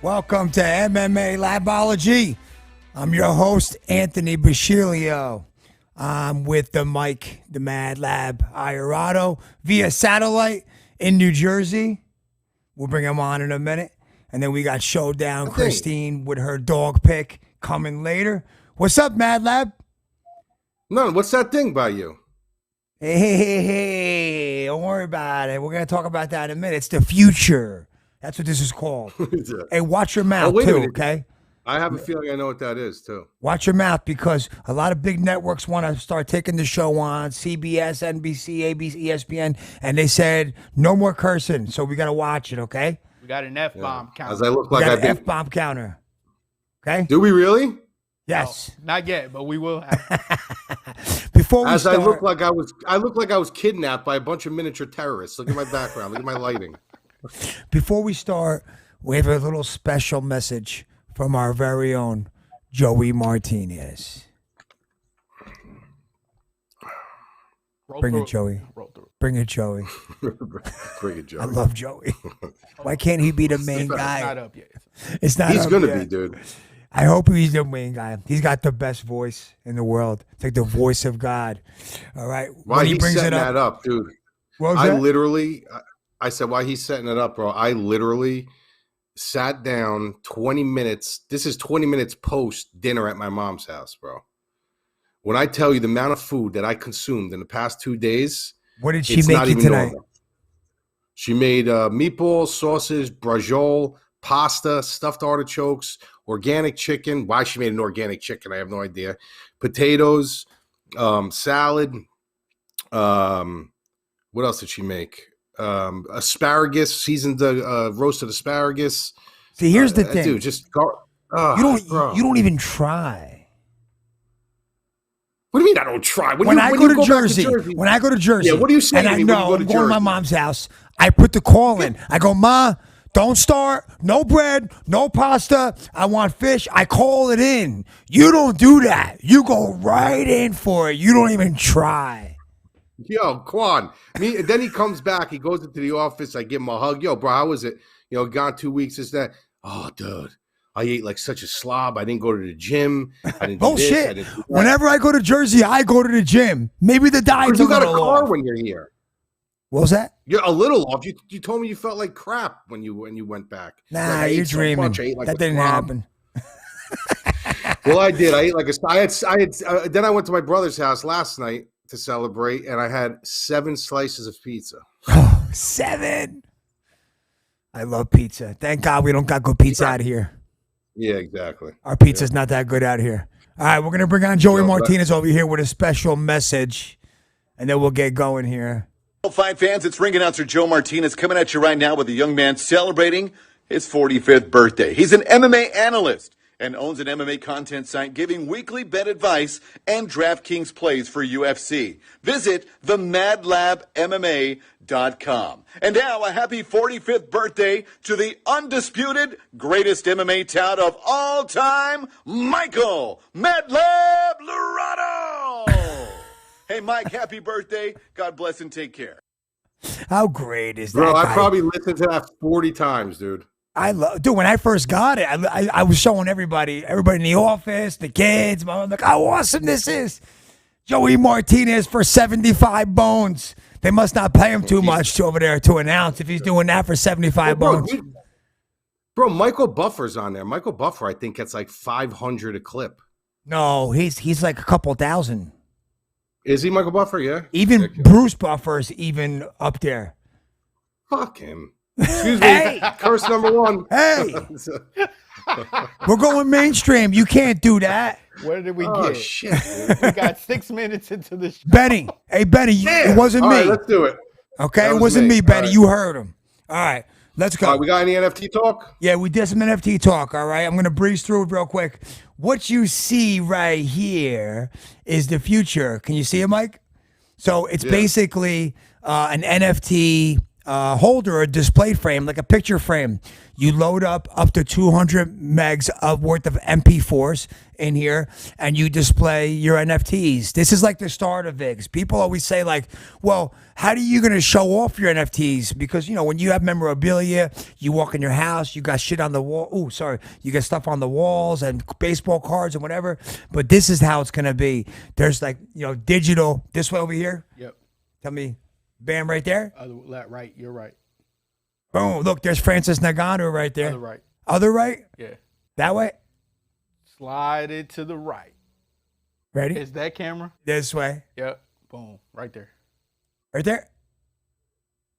Welcome to MMA Labology. I'm your host, Anthony Bashilio. I'm with the Mike, the Madlab Iorado via satellite in New Jersey. We'll bring him on in a minute. And then we got Showdown, Christine with her dog pick coming later. What's up, Madlab? No, what's that thing by you? Hey, don't worry about it. We're going to talk about that in a minute. It's the future. That's what this is called. Hey, watch your mouth, too, okay? I have a feeling I know what that is, too. Watch your mouth, because a lot of big networks want to start taking the show on, CBS, NBC, ABC, ESPN, and they said, no more cursing, so we got to watch it, okay? We got an F-bomb counter. As I look like we got an F-bomb counter, okay? Do we really? Yes. No, not yet, but we will have. Before we As start, I look like I was kidnapped by a bunch of miniature terrorists. Look at my background. Look at my lighting. Before we start, we have a little special message from our very own Joey Martinez. Bring it, Joey. Bring it, Joey. Bring it, Joey. I love Joey. Why can't he be the main guy? It's not up yet. It's not. He's up gonna yet. be, dude. I hope he's the main guy. He's got the best voice in the world. It's like the voice of God. All right. Why he's setting that up, dude? I said, why he's setting it up, bro. I literally sat down 20 minutes. This is 20 minutes post dinner at my mom's house, bro. When I tell you the amount of food that I consumed in the past 2 days, what did she make you tonight? Normal. She made meatballs, sausage, braciole, pasta, stuffed artichokes, organic chicken. Why she made an organic chicken, I have no idea. Potatoes, salad. What else did she make? Asparagus, seasoned roasted asparagus. See, here's the thing, dude. Just you don't even try. What do you mean I don't try? When I go to Jersey, yeah, what do you say? And I know I'm going to my mom's house. I put the call in. I go, Ma, don't start. No bread, no pasta. I want fish. I call it in. You don't do that. You go right in for it. You don't even try. Yo, Quan. Then he comes back. He goes into the office. I give him a hug. Yo, bro, how was it? Gone 2 weeks. Is that? Oh, dude, I ate like such a slob. I didn't go to the gym. I didn't do this. Bullshit. I didn't do that. Whenever I go to Jersey, I go to the gym. Maybe the diet's you got a car off. when you're here. What was that? You're a little off. You told me you felt like crap when you went back. Nah, like, you're dreaming. That didn't happen. Well, I did. I ate like then I went to my brother's house last night to celebrate, and I had 7 slices of pizza. 7. I love pizza. Thank God we don't got good pizza out here. Yeah, exactly. Our pizza's not that good out here. All right, we're going to bring on Joey Martinez over here with a special message, and then we'll get going here. Fight fans, it's ring announcer Joe Martinez coming at you right now with a young man celebrating his 45th birthday. He's an MMA analyst and owns an MMA content site giving weekly bet advice and DraftKings plays for UFC. Visit themadlabmma.com. And now a happy 45th birthday to the undisputed greatest MMA tout of all time, Michael Madlab Lorado. Hey, Mike, happy birthday. God bless and take care. How great is that? Bro, guy? I probably listened to that 40 times, dude. Dude, when I first got it, I was showing everybody in the office, the kids. I'm like, how awesome this is. Joey Martinez for 75 bones. They must not pay him too much over there to announce if he's doing that for 75 bones. Bro, Michael Buffer's on there. Michael Buffer, I think, gets like 500 a clip. No, he's like a couple thousand. Is he Michael Buffer? Yeah. Even Bruce Buffer's even up there. Fuck him. Excuse me. Curse number 1. Hey. We're going mainstream. You can't do that. Where did we Oh, get? shit. We got 6 minutes into this show. Benny. Hey, Benny, it wasn't All me. right, let's do it. Okay, That it was wasn't me, Benny. Right. You heard him. All right, let's go. All right, we got any NFT talk? Yeah, we did some NFT talk, all right? I'm going to breeze through it real quick. What you see right here is the future. Can you see it, Mike? So it's basically an NFT holder or display frame, like a picture frame. You load up to 200 megs of worth of MP4s in here, and you display your NFTs. This is like the start of VIGs. People always say like, well, how are you going to show off your NFTs? Because, you know, when you have memorabilia, you walk in your house, you got shit on the wall. Oh, sorry. You got stuff on the walls and baseball cards and whatever. But this is how it's going to be. There's like, you know, digital this way over here. Yep. Tell me, bam, right there. Right. You're right. Boom. Look, there's Francis Ngannou right there. Other right. Other right? Yeah. That way? Slide it to the right. Ready? Is that camera? This way. Yep. Boom. Right there. Right there?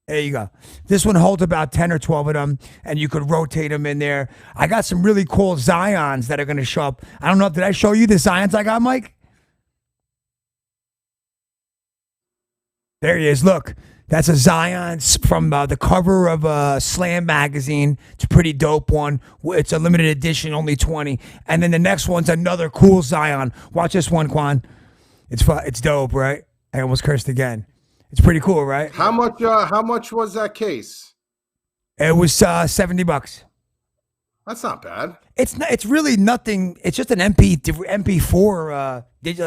There you go. This one holds about 10 or 12 of them, and you could rotate them in there. I got some really cool Zions that are going to show up. I don't know, did I show you the Zions I got, Mike? There he is. Look, that's a Zion from the cover of Slam magazine. It's a pretty dope one. It's a limited edition, only 20. And then the next one's another cool Zion. Watch this one, Quan. It's dope, right? I almost cursed again. It's pretty cool, right? How much was that case? It was $70. That's not bad. It's not. It's really nothing. It's just an MP4. These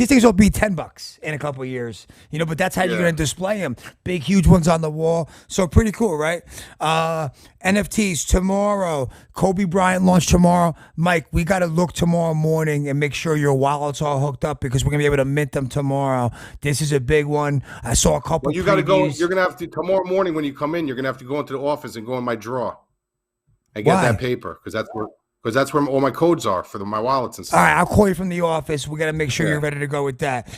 things will be $10 in a couple of years, you know. But that's how you're gonna display them. Big, huge ones on the wall. So pretty cool, right? NFTs tomorrow. Kobe Bryant launch tomorrow. Mike, we got to look tomorrow morning and make sure your wallet's all hooked up because we're gonna be able to mint them tomorrow. This is a big one. I saw a couple. Well, you got to go. You're gonna have to tomorrow morning when you come in. You're gonna have to go into the office and go in my drawer and get that paper because that's where all my codes are for my wallets and stuff. All right, I'll call you from the office. We got to make sure you're ready to go with that.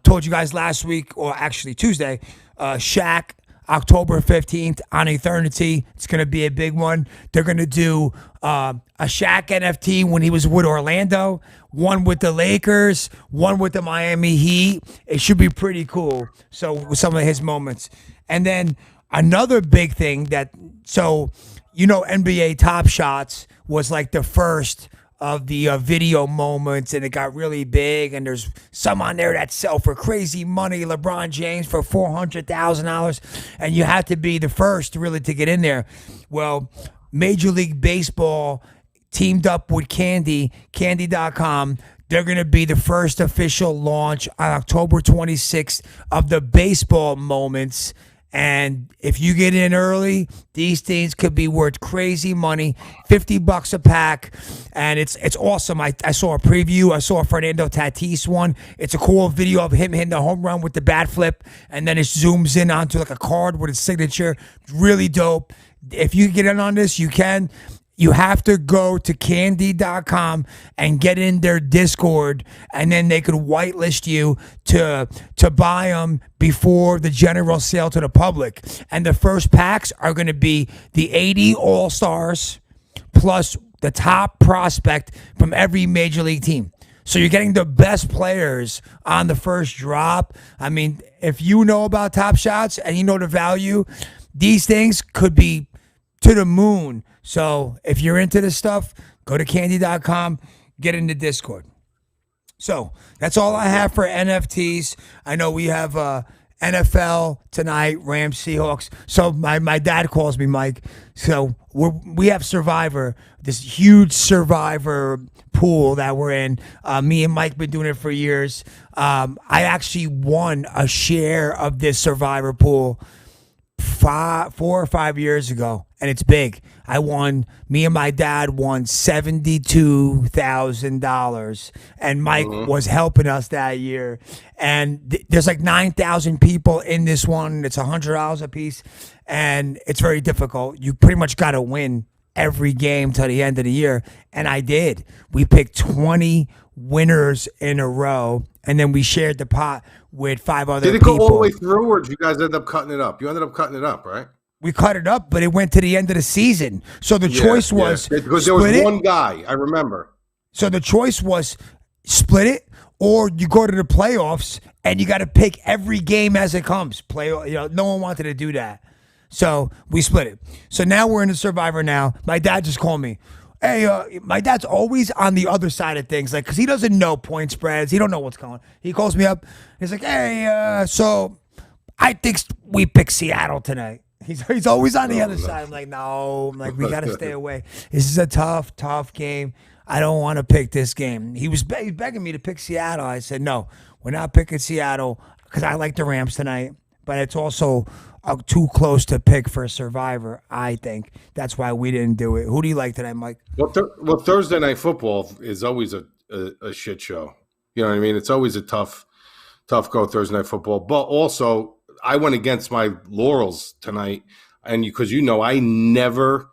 Told you guys last week, or actually Tuesday, Shaq, October 15th on Eternity. It's going to be a big one. They're going to do a Shaq NFT when he was with Orlando, one with the Lakers, one with the Miami Heat. It should be pretty cool. So with some of his moments. And then another big thing NBA Top Shots was like the first of the video moments, and it got really big, and there's some on there that sell for crazy money. LeBron James for $400,000, and you have to be the first really to get in there. Well, Major League Baseball teamed up with Candy.com. They're going to be the first official launch on October 26th of the baseball moments. And if you get in early, these things could be worth crazy money, $50 a pack, and it's awesome. I saw a preview. I saw a Fernando Tatis one. It's a cool video of him hitting the home run with the bat flip, and then it zooms in onto like a card with his signature. Really dope. If you get in on this, you can. You have to go to Candy.com and get in their Discord, and then they could whitelist you to buy them before the general sale to the public. And the first packs are going to be the 80 All-Stars plus the top prospect from every major league team. So you're getting the best players on the first drop. I mean, if you know about Top Shots and you know the value, these things could be to the moon. So if you're into this stuff, go to Candy.com, get in the Discord. So that's all I have for NFTs. I know we have NFL tonight, Rams, Seahawks. So my dad calls me, Mike. So we have Survivor, this huge Survivor pool that we're in. Me and Mike been doing it for years. I actually won a share of this Survivor pool 4 or 5 years ago, and it's big. Me and my dad won $72,000, and Mike was helping us that year. And there's like 9,000 people in this one. It's $100 a piece, and it's very difficult. You pretty much got to win every game till the end of the year, and I did. We picked 20 winners in a row, and then we shared the pot with 5 other people. Did it go all the way through, or did you guys end up cutting it up? You ended up cutting it up, right? We cut it up, but it went to the end of the season. So the choice was because there was one guy, I remember. So the choice was split it, or you go to the playoffs and you got to pick every game as it comes. No one wanted to do that, so we split it. So now we're in the Survivor. Now my dad just called me. Hey, my dad's always on the other side of things, like, because he doesn't know point spreads. He don't know what's going on. He calls me up. He's like, hey, so I think we pick Seattle tonight. He's always on the Oh, other no. side. I'm like, no. I'm like, we got to stay away. This is a tough game. I don't want to pick this game. He was begging me to pick Seattle. I said, no, we're not picking Seattle because I like the Rams tonight. But it's also too close to pick for a Survivor, I think. That's why we didn't do it. Who do you like tonight, Mike? Well, Thursday Night Football is always a shit show. You know what I mean? It's always a tough go Thursday Night Football. But also, I went against my laurels tonight, and because I never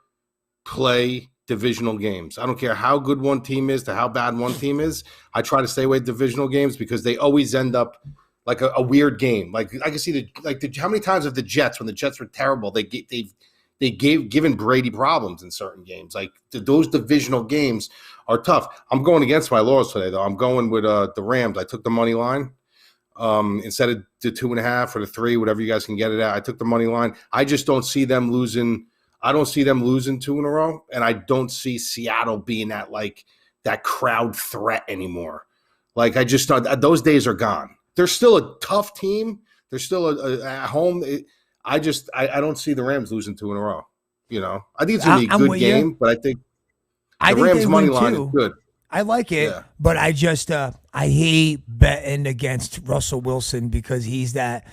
play divisional games. I don't care how good one team is to how bad one team is. I try to stay away from divisional games because they always end up like a weird game. Like I can see how many times have the Jets, when the Jets were terrible, they've given Brady problems in certain games. Like those divisional games are tough. I'm going against my laurels today, though. I'm going with the Rams. I took the money line instead of the 2.5 or the 3, whatever you guys can get it at. I took the money line. I just don't see them losing. I don't see them losing 2 in a row, and I don't see Seattle being that crowd threat anymore. Like I just thought those days are gone. They're still a tough team. They're still at home. I don't see the Rams losing 2 in a row. I think it's going to be a good game, but I think the Rams money line is good. I like it, but I just I hate betting against Russell Wilson because he's that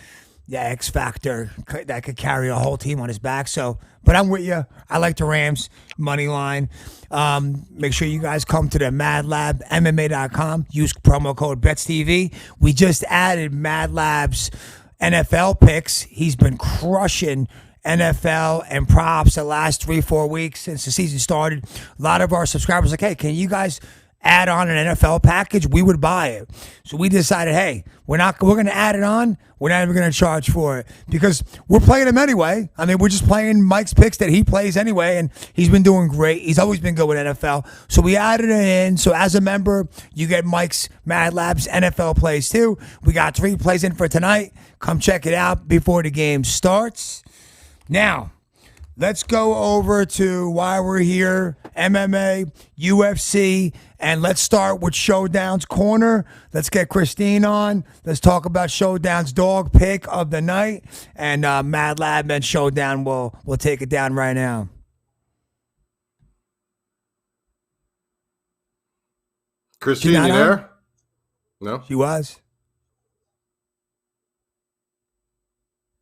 X factor that could carry a whole team on his back. So, but I'm with you. I like the Rams money line. Make sure you guys come to the Madlab MMA.com. Use promo code BETSTV. We just added Madlab's NFL picks. He's been crushing NFL and props the last 3-4 weeks since the season started. A lot of our subscribers are like, hey, can you guys add on an NFL package? We would buy it. So we decided, hey, we're going to add it on. We're not even going to charge for it because we're playing him anyway. I mean, we're just playing Mike's picks that he plays anyway, and he's been doing great. He's always been good with NFL. So we added it in. So as a member, you get Mike's Mad Labs NFL plays too. We got 3 plays in for tonight. Come check it out before the game starts. Now, let's go over to why we're here, MMA, UFC, and let's start with Showdown's corner. Let's get Christine on. Let's talk about Showdown's dog pick of the night, and Madlab and Showdown will take it down right now. Christine, you there? No? She was.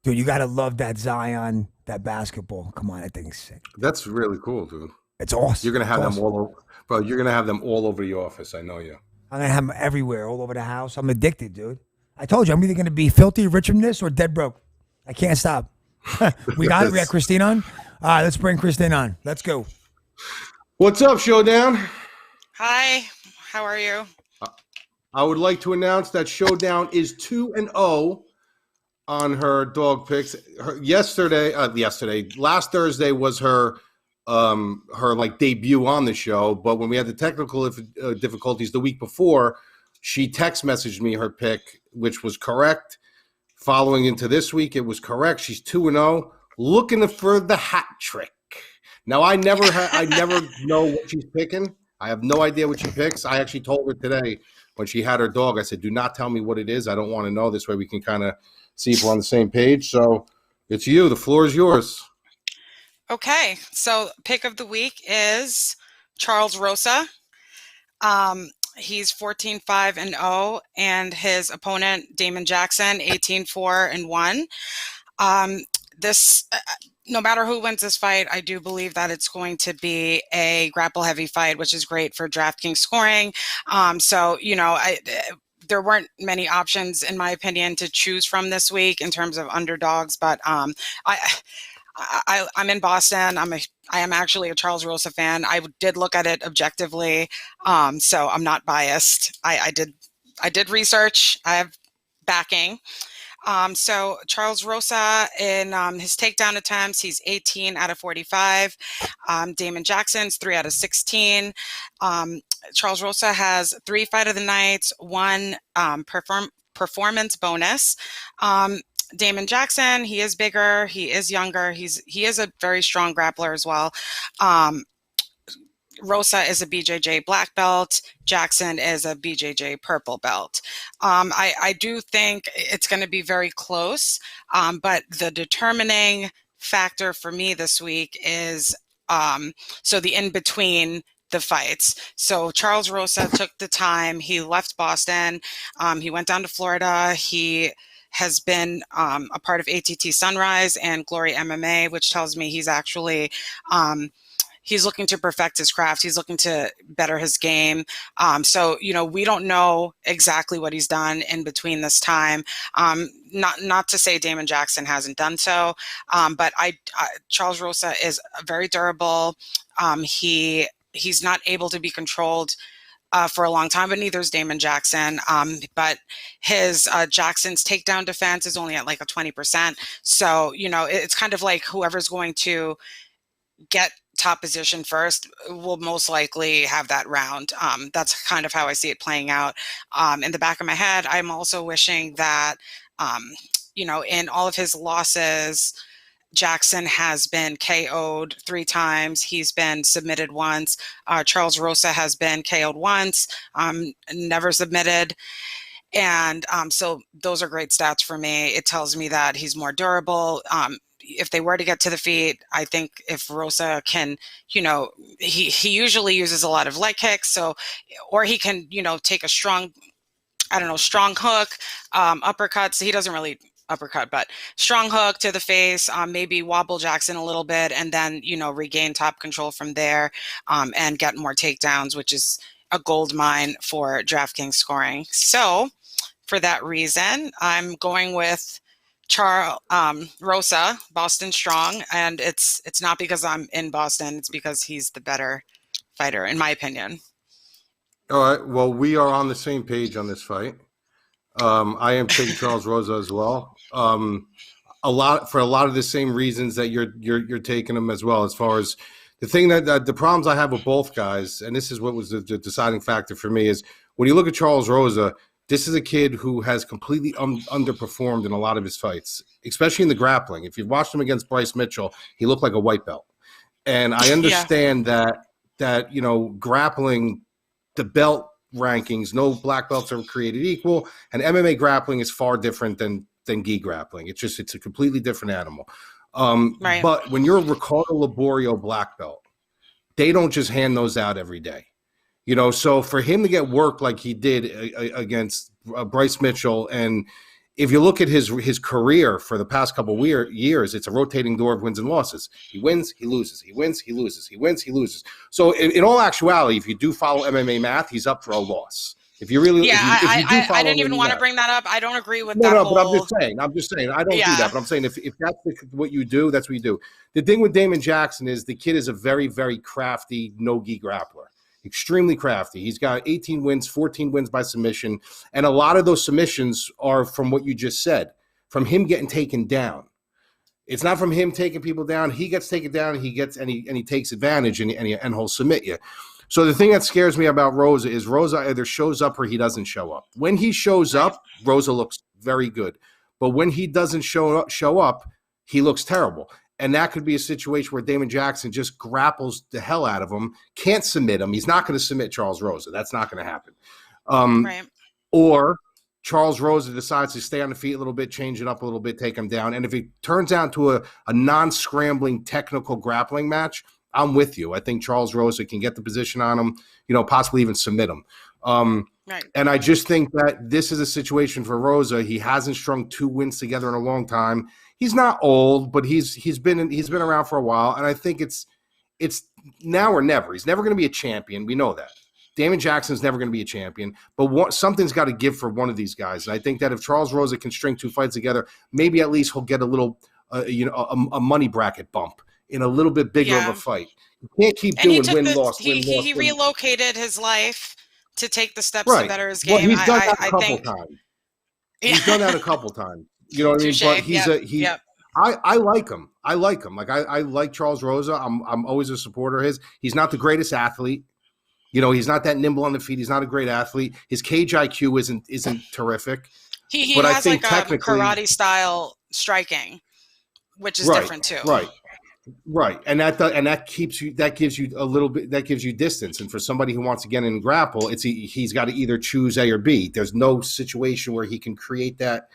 Dude, you got to love that Zion, that basketball. Come on, that thing's sick. That's really cool, dude. It's awesome. You're going to have them all over. Bro, you're going to have them all over the office. I know you. I'm going to have them everywhere, all over the house. I'm addicted, dude. I told you, I'm either going to be filthy rich from this or dead broke. I can't stop. We got it. We got Christine on. All right, let's bring Christine on. Let's go. What's up, Showdown? Hi. How are you? I would like to announce that Showdown is 2-0 on her dog picks. Last Thursday was her debut on the show, but when we had the technical difficulties the week before, she text messaged me her pick, which was correct. Following into this week, it was correct. She's 2-0, looking for the hat trick. Now I never know what she's picking. I have no idea what she picks. I actually told her today when she had her dog, I said, do not tell me what it is. I don't want to know. This way we can kind of see if we're on the same page. So it's you. The floor is yours. Okay. So pick of the week is Charles Rosa. He's 14-5-0, and his opponent, Damon Jackson, 18-4-1. No matter who wins this fight, I do believe that it's going to be a grapple-heavy fight, which is great for DraftKings scoring. There weren't many options, in my opinion, to choose from this week in terms of underdogs. But I'm in Boston. I am actually a Charles Rosa fan. I did look at it objectively, so I'm not biased. I did research. I have backing. So Charles Rosa in his takedown attempts, he's 18 out of 45. Damon Jackson's 3 out of 16. Charles Rosa has 3 fight of the nights, 1 performance bonus. Damon Jackson, he is bigger, he is younger, he is a very strong grappler as well. Rosa is a BJJ black belt. Jackson is a BJJ purple belt. I do think it's going to be very close, but the determining factor for me this week is so the in between the fights. So Charles Rosa took the time. He left Boston. He went down to Florida. He has been a part of ATT Sunrise and Glory MMA, which tells me he's actually he's looking to perfect his craft. He's looking to better his game. So, we don't know exactly what he's done in between this time. Not to say Damon Jackson hasn't done so, but Charles Rosa is very durable. He's not able to be controlled for a long time, but neither is Damon Jackson. But his Jackson's takedown defense is only at like a 20%. So, it's kind of like whoever's going to get top position first will most likely have that round. That's kind of how I see it playing out. In the back of my head, I'm also wishing that, in all of his losses, Jackson has been KO'd 3 times. He's been submitted once. Charles Rosa has been KO'd once, never submitted. And so those are great stats for me. It tells me that he's more durable. If they were to get to the feet, I think if Rosa can, he usually uses a lot of leg kicks. So, or he can, take a strong hook, uppercuts. He doesn't really uppercut, but strong hook to the face, maybe wobble Jackson a little bit, and then, regain top control from there, and get more takedowns, which is a gold mine for DraftKings scoring. So for that reason, I'm going with Rosa, Boston Strong, and it's not because I'm in Boston, it's because he's the better fighter, in my opinion. All right. Well, we are on the same page on this fight. I am taking Charles Rosa as well. A lot of the same reasons that you're taking him as well. As far as the thing that the problems I have with both guys, and this is what was the deciding factor for me, is when you look at Charles Rosa, this is a kid who has completely underperformed in a lot of his fights, especially in the grappling. If you've watched him against Bryce Mitchell, he looked like a white belt. And I understand that grappling, the belt rankings, no black belts are created equal, and MMA grappling is far different than gi grappling. It's a completely different animal. Right. But when you're a Ricardo Laborio black belt, they don't just hand those out every day. So for him to get work like he did against Bryce Mitchell, and if you look at his career for the past couple years, it's a rotating door of wins and losses. He wins, he loses. He wins, he loses. He wins, he loses. So in all actuality, if you do follow MMA math, he's up for a loss. If you really, I didn't even want to bring that up. I don't agree with that. No, but I'm just saying, I don't do that. But I'm saying if that's what you do, that's what you do. The thing with Damon Jackson is the kid is a very, very crafty no-gi grappler. Extremely crafty. He's got 18 wins, 14 wins by submission. And a lot of those submissions are from what you just said, from him getting taken down. It's not from him taking people down. He gets taken down, and he takes advantage, and he'll submit you. So the thing that scares me about Rosa is Rosa either shows up or he doesn't show up. When he shows up, Rosa looks very good. But when he doesn't show up, he looks terrible. And that could be a situation where Damon Jackson just grapples the hell out of him, can't submit him. He's not going to submit Charles Rosa. That's not going to happen. Right. Or Charles Rosa decides to stay on the feet a little bit, change it up a little bit, take him down. And if it turns out to a non-scrambling technical grappling match, I'm with you. I think Charles Rosa can get the position on him, possibly even submit him. Right. And I just think that this is a situation for Rosa. He hasn't strung 2 wins together in a long time. He's not old, but he's been around for a while, and I think it's now or never. He's never going to be a champion. We know that. Damon Jackson's never going to be a champion, but something's got to give for one of these guys. And I think that if Charles Rosa can string 2 fights together, maybe at least he'll get a little, a money bracket bump in a little bit bigger of a fight. You can't keep doing win-loss. He relocated his life to take the steps to better his game. Well, he's done that a couple times. He's done that a couple times. You know what I mean? But I like him. I like him. Like I like Charles Rosa. I'm always a supporter of his. He's not the greatest athlete. He's not that nimble on the feet. He's not a great athlete. His cage IQ isn't terrific. He but has I think like a karate style striking, which is different too. Right. And that gives you a little bit, that gives you distance. And for somebody who wants to get in and grapple, he's got to either choose A or B. There's no situation where he can create that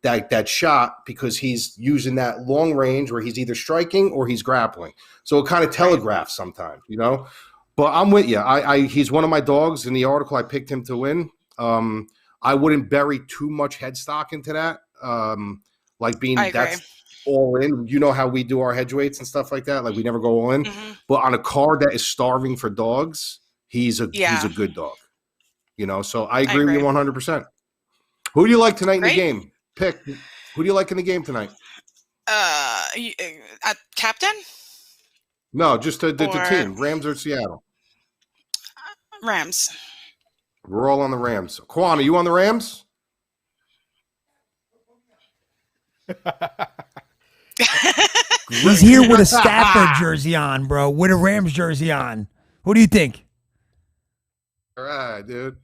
that shot because he's using that long range where he's either striking or he's grappling. So it kind of telegraphs sometimes, you know. But I'm with you. He's one of my dogs. In the article, I picked him to win. I wouldn't bury too much headstock into that. Like being that's all in. You know how we do our hedge weights and stuff like that. Like we never go all in. Mm-hmm. But on a card that is starving for dogs, he's a good dog. You know, so I agree with you 100%. Who do you like tonight in the game? Pick. Who do you like in the game tonight? Captain? No, just the team. Rams or Seattle? Rams. We're all on the Rams. Quan, are you on the Rams? He's here with a Stafford jersey on, bro. With a Rams jersey on. What do you think? All right, dude.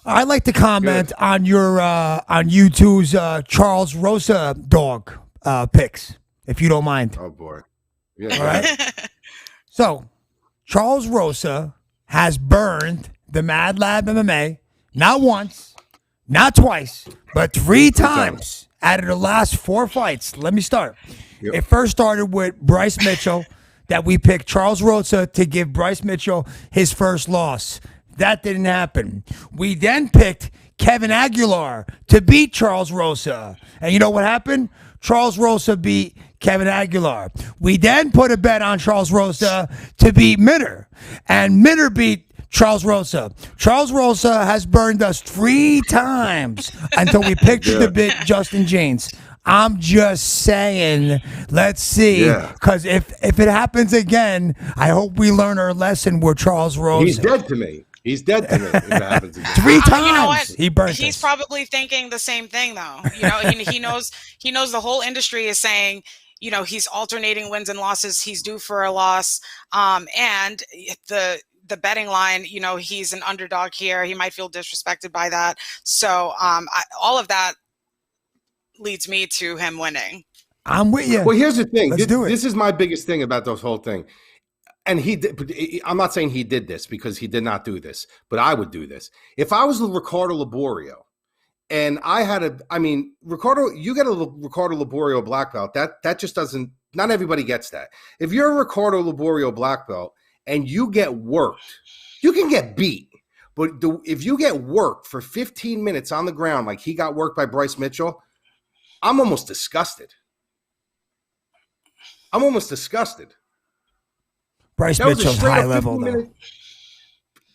I'd like to comment on your on you two's Charles Rosa dog picks, if you don't mind. Oh boy. Yeah. All right. So, Charles Rosa has burned the Madlab MMA not once, not twice, but three times out of the last 4 fights. Let me start. Yep. It first started with Bryce Mitchell, that we picked Charles Rosa to give Bryce Mitchell his first loss. That didn't happen. We then picked Kevin Aguilar to beat Charles Rosa. And you know what happened? Charles Rosa beat Kevin Aguilar. We then put a bet on Charles Rosa to beat Minner. And Minner beat Charles Rosa. Charles Rosa has burned us 3 times until we picked to beat Justin James. I'm just saying, let's see. Because if it happens again, I hope we learn our lesson with Charles Rosa. He's dead to me. He's dead to me if it happens again. 3 times. You know what? He burnt He's us. probably thinking the same thing, though. You know, he knows the whole industry is saying, you know, he's alternating wins and losses. He's due for a loss. And the betting line, you know, he's an underdog here. He might feel disrespected by that. So all of that leads me to him winning. I'm with you. Well, here's the thing. Let's do it. This is my biggest thing about this whole thing. And I'm not saying he did this because he did not do this, but I would do this. If I was Ricardo Laborio and I had Ricardo, you get a Ricardo Laborio black belt. That just doesn't, not everybody gets that. If you're a Ricardo Laborio black belt and you get worked, you can get beat. But if you get worked for 15 minutes on the ground, like he got worked by Bryce Mitchell, I'm almost disgusted. Bryce Mitchell's high level, though.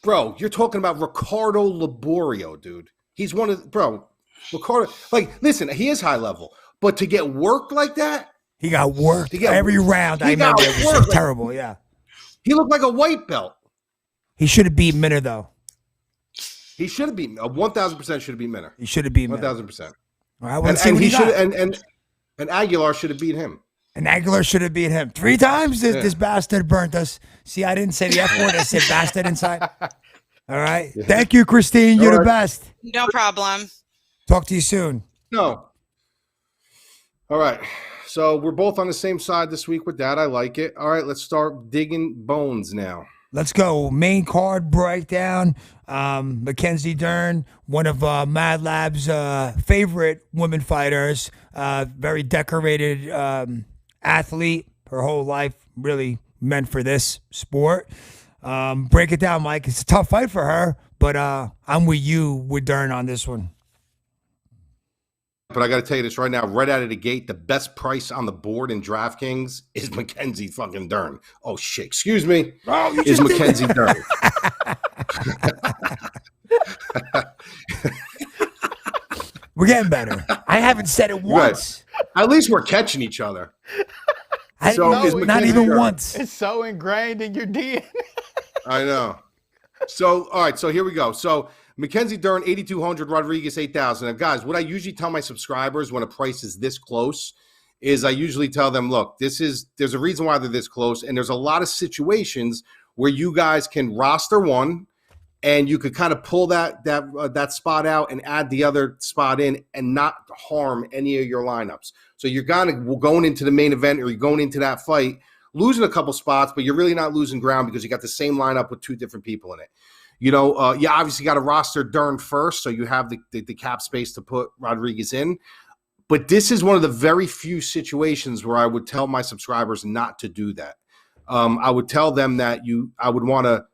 Bro, you're talking about Ricardo Laborio, dude. He's one of Ricardo. Like, listen, he is high level, but to get worked like that, he got worked every round. I remember it was terrible. Yeah, he looked like a white belt. He should have beat Minner, though. He should have beat 1,000% should have beat Minner. He should have beat Minner. 1,000%. All right, let's see what he got. And Aguilar should have beat him. And Aguilar should have beat him 3 times. This bastard burnt us. See, I didn't say the F word. I said bastard inside. All right. Yeah. Thank you, Christine. You're the best. No problem. Talk to you soon. No. All right. So we're both on the same side this week with that. I like it. All right. Let's start digging bones now. Let's go. Main card breakdown. Mackenzie Dern, one of Madlab's favorite women fighters. Very decorated athlete. Her whole life really meant for this sport. Break it down, Mike. It's a tough fight for her, but I'm with you with Dern on this one. But I got to tell you this right now, right out of the gate, the best price on the board in DraftKings is Mackenzie fucking Dern. Oh, shit. Excuse me. Oh, is Mackenzie Dern. We're getting better. I haven't said it once. Right. At least we're catching each other. Not even once. It's so ingrained in your DNA. I know. So, all right. So here we go. So Mackenzie Dern, 8,200, Rodriguez, 8,000. Now, guys, what I usually tell my subscribers when a price is this close is I usually tell them, look, there's a reason why they're this close. And there's a lot of situations where you guys can roster one and you could kind of pull that spot out and add the other spot in and not harm any of your lineups. So you're going into the main event or you're going into that fight, losing a couple spots, but you're really not losing ground because you got the same lineup with 2 different people in it. You know, you obviously got to roster Dern first, so you have the cap space to put Rodriguez in. But this is one of the very few situations where I would tell my subscribers not to do that. I would tell them that I would want a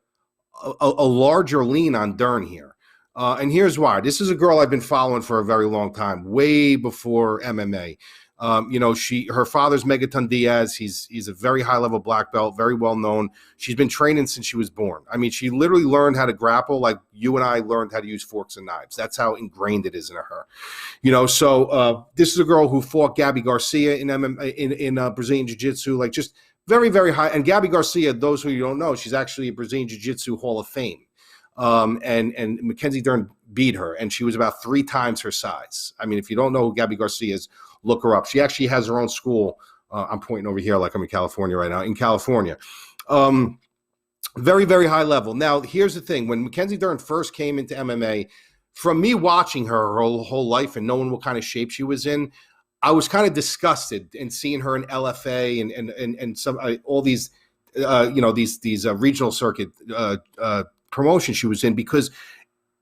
larger lean on Dern here. And here's why. This is a girl I've been following for a very long time, way before MMA. Her father's Megaton Diaz. He's a very high level black belt, very well known. She's been training since she was born. I mean, she literally learned how to grapple like you and I learned how to use forks and knives. That's how ingrained it is in her. So this is a girl who fought Gabby Garcia in MMA, in Brazilian Jiu-Jitsu, like just very, very high. And Gabby Garcia, those who you don't know, she's actually a Brazilian Jiu-Jitsu Hall of Fame. And Mackenzie Dern beat her, and she was about 3 times her size. I mean, if you don't know who Gabby Garcia is, look her up. She actually has her own school. I'm pointing over here like I'm in California right now. In California. Very, very high level. Now, here's the thing. When Mackenzie Dern first came into MMA, from me watching her whole life and knowing what kind of shape she was in, I was kind of disgusted in seeing her in LFA and some all these these regional circuit promotions she was in, because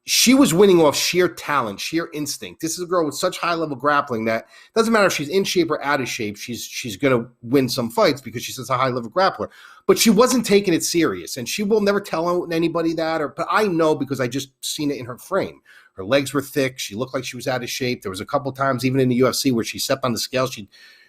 she was winning off sheer talent, sheer instinct. This is a girl with such high level grappling that doesn't matter if she's in shape or out of shape, she's going to win some fights because she's a high level grappler. But she wasn't taking it serious, and she will never tell anybody that. But I know because I just seen it in her frame. Her legs were thick. She looked like she was out of shape. There was a couple times, even in the UFC, where she stepped on the scale.